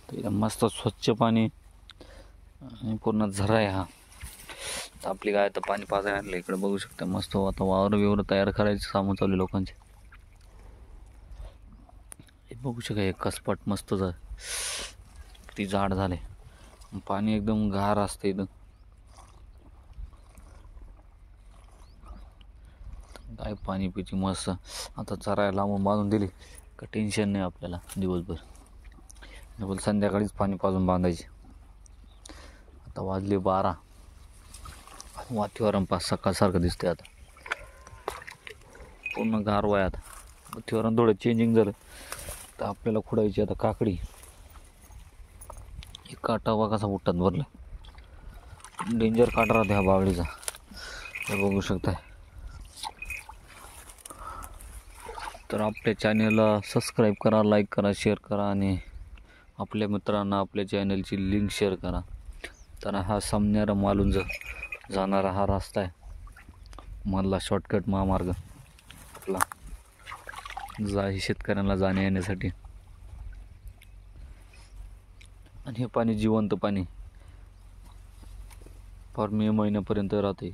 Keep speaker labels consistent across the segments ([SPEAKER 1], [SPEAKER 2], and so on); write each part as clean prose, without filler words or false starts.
[SPEAKER 1] तर इथं मस्त स्वच्छ पाणी आणि पूर्ण झरा आहे हा. तर आपली गाय तर पाणी पाजायला आणलं इकडे बघू शकता. मस्त आता वावर तयार करायचं सामू चालू आहे लोकांचे. हे बघू शकता हे कसपट मस्त ती झाड झाले. पाणी एकदम गार असते इथं. काय पाणी पिची मस्त. आता चरायला लावून बांधून दिली का टेन्शन नाही आपल्याला दिवसभर. डबल संध्याकाळीच पाणी पाजून बांधायचे. आता वाजले 12. वातावरण सकाळसारखं दिसते आता. पूर्ण गारवा आहे आता. वातावरण थोडं चेंजिंग झालं तर आपल्याला खुडायची आता काकडी. एक काटावा कसा उठतात भरला. डेंजर काटा राहते हा बावळीचा. हे बघू शकताय. तर आपल्या चॅनलला सबस्क्राईब करा, लाईक करा, शेअर करा आणि आपल्या मित्रांना आपल्या चॅनलची लिंक शेअर करा. तर हा सामनेर मालून जाणारा हा रस्ता आहे. मधला शॉर्टकट महामार्ग आपला शेतकऱ्यांना जाण्या येण्यासाठी. आणि हे पाणी जिवंत पाणी फार मे महिन्यापर्यंत राहते.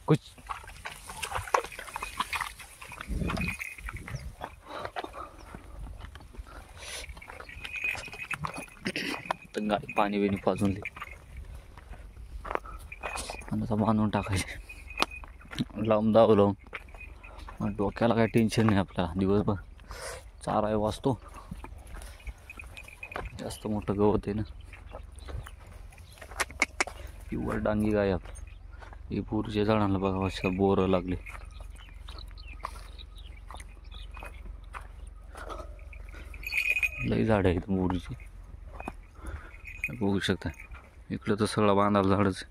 [SPEAKER 1] कुछ गाय पाणी बिणी पाजून दे आणि आता बांधून टाकायचे. लावून लावून डोक्याला काही टेन्शन नाही आपल्याला. दिवसभर चारा वाजतो. जास्त मोठं गवत आहे ना. पिवळ डांगी गाय आपली. ही पूरच्या झाडांना बघा अशा बोरं लागले. लई झाड आहेत बोरीची बघू शकता. इकडं तर सगळं बांधायला झाडच.